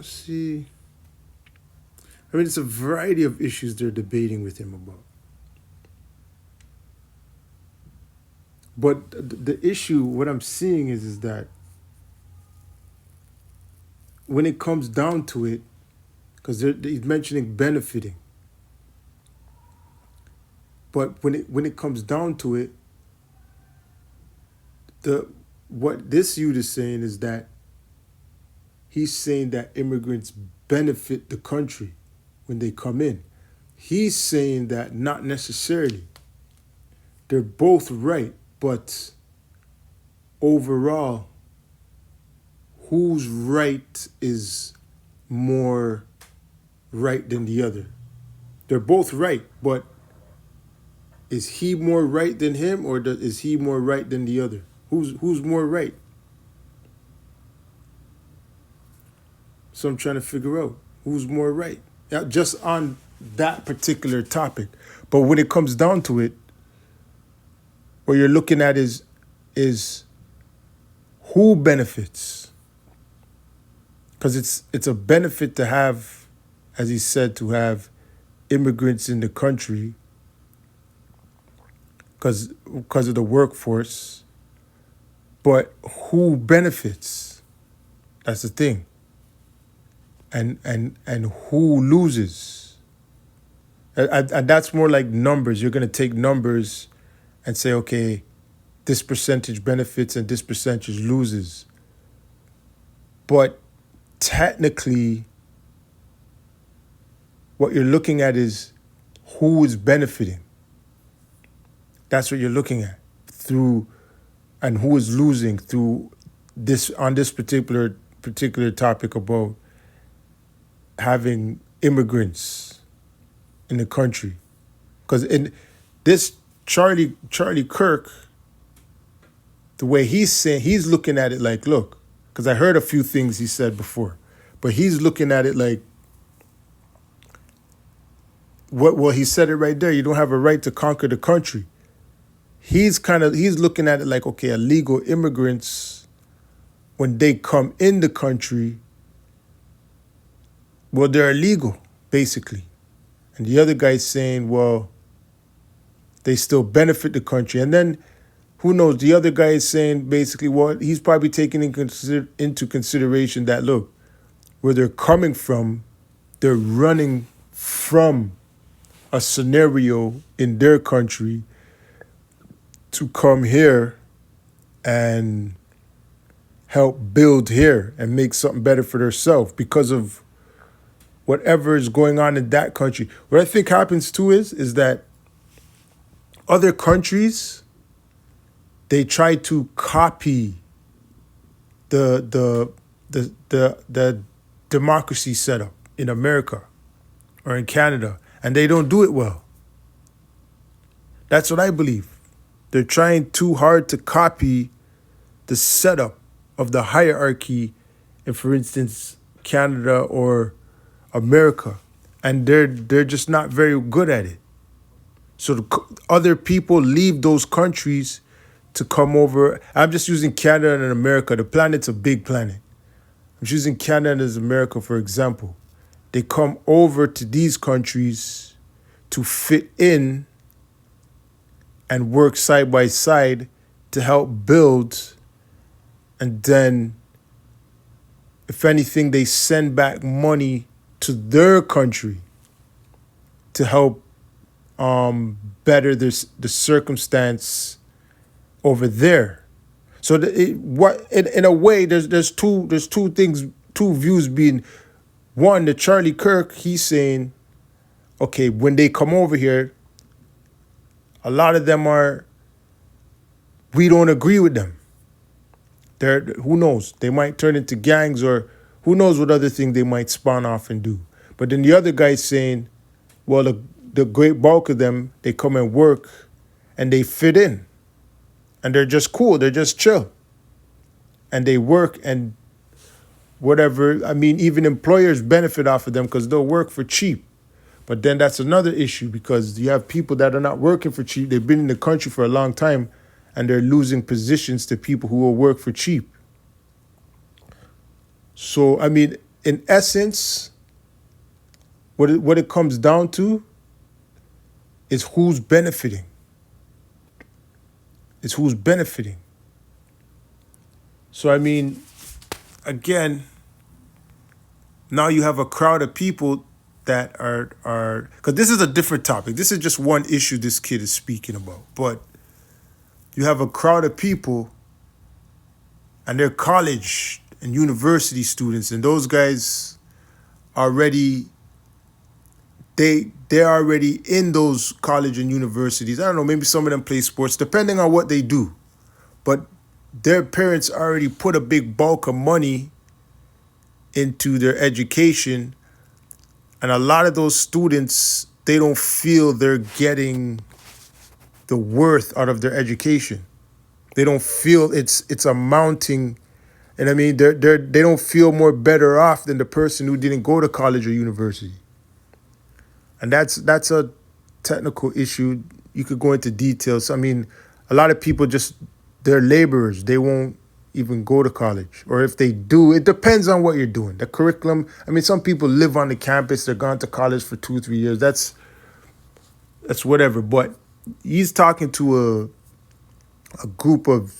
see. I mean, it's a variety of issues they're debating with him about. But the issue, what I'm seeing is that when it comes down to it, because he's mentioning benefiting, but when it comes down to it, the what this youth is saying is that he's saying that immigrants benefit the country when they come in. He's saying that not necessarily. They're both right, but overall, whose right is more right than the other? They're both right, but is he more right than him, or is he more right than the other? Who's more right? So I'm trying to figure out who's more right, just on that particular topic. But when it comes down to it, what you're looking at is who benefits, because it's a benefit to have, as he said, to have immigrants in the country because of the workforce. But who benefits? That's the thing. And who loses? And that's more like numbers. You're going to take numbers and say, okay, this percentage benefits and this percentage loses. But technically, what you're looking at is who is benefiting. That's what you're looking at through, and who is losing through this, on this particular topic about having immigrants in the country. Because in this Charlie KIRK, the way he's saying, he's looking at it like, look, because I heard a few things he said before, but he's looking at it like, well, he said it right there. You don't have a right to conquer the country. He's looking at it like, okay, illegal immigrants, when they come in the country, well, they're illegal, basically. And the other guy's saying, well, they still benefit the country. And then, who knows, the other guy is saying basically, well, he's probably taking into consideration that, look, where they're coming from, they're running from a scenario in their country to come here and help build here and make something better for themselves because of whatever is going on in that country. What I think happens too is that other countries, they try to copy the democracy setup in America or in Canada, and they don't do it well. That's what I believe. They're trying too hard to copy the setup of the hierarchy in, for instance, Canada or America, and they're just not very good at it. So other people leave those countries to come over. I'm just using Canada and America. The planet's a big planet. I'm just using Canada as America, for example. They come over to these countries to fit in and work side by side to help build. And then, if anything, they send back money to their country to help better the circumstance over there. So in a way, there's two things, two views being. One, the Charlie KIRK, he's saying, okay, when they come over here, a lot of them we don't agree with them. Who knows? They might turn into gangs, or who knows what other thing they might spawn off and do. But then the other guy's saying, well, the great bulk of them, they come and work and they fit in. And they're just cool. They're just chill. And they work and whatever. I mean, even employers benefit off of them because they'll work for cheap. But then that's another issue, because you have people that are not working for cheap. They've been in the country for a long time and they're losing positions to people who will work for cheap. So, I mean, in essence, what it comes down to is who's benefiting. It's who's benefiting. So I mean, again, now you have a crowd of people that are because this is a different topic. This is just one issue this kid is speaking about. But you have a crowd of people and they're college and university students, and those guys already they're already in those college and universities. I don't know, maybe some of them play sports, depending on what they do. But their parents already put a big bulk of money into their education. And a lot of those students, they don't feel they're getting the worth out of their education. They don't feel it's amounting, and I mean they don't feel more better off than the person who didn't go to college or university. And that's a technical issue. You could go into details. I mean, a lot of people they're laborers. They won't even go to college. Or if they do, it depends on what you're doing. The curriculum, I mean, some people live on the campus. They're gone to college for 2-3 years. That's whatever. But he's talking to a group of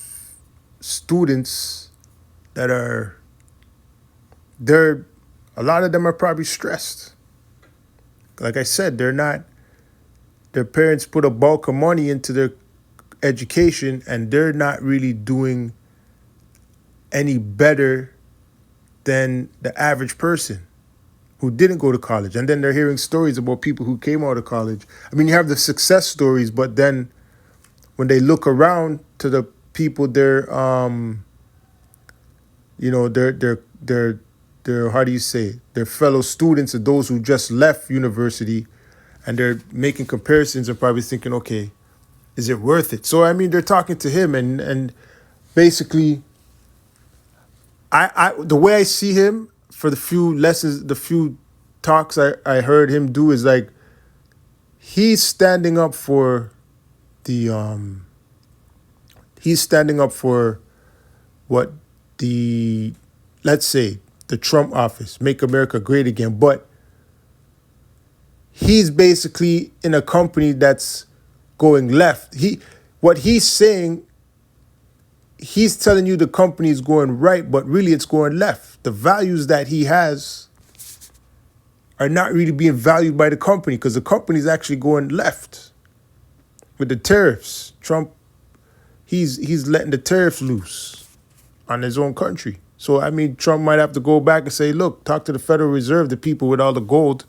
students that a lot of them are probably stressed. Like I said, their parents put a bulk of money into their education and they're not really doing any better than the average person who didn't go to college. And then they're hearing stories about people who came out of college. I mean, you have the success stories, but then when they look around to the people they're how do you say it? Their fellow students and those who just left university, and they're making comparisons and probably thinking, okay, is it worth it? So I mean, they're talking to him and basically I the way I see him for the few talks I heard him do is like he's standing up for what let's say the Trump office, make America great again, but he's basically in a company that's going left. What he's saying, he's telling you the company is going right, but really it's going left. The values that he has are not really being valued by the company because the company is actually going left with the tariffs. Trump, he's letting the tariffs loose on his own country. So, I mean, Trump might have to go back and say, look, talk to the Federal Reserve, the people with all the gold,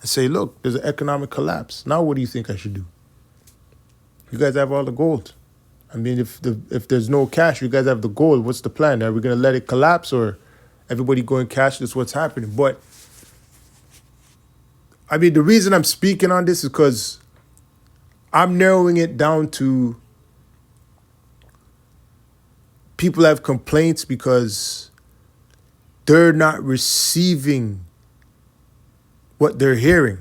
and say, look, there's an economic collapse. Now what do you think I should do? You guys have all the gold. I mean, if there's no cash, you guys have the gold. What's the plan? Are we going to let it collapse or everybody going cashless? What's happening? But, I mean, the reason I'm speaking on this is because I'm narrowing it down to people have complaints because they're not receiving what they're hearing.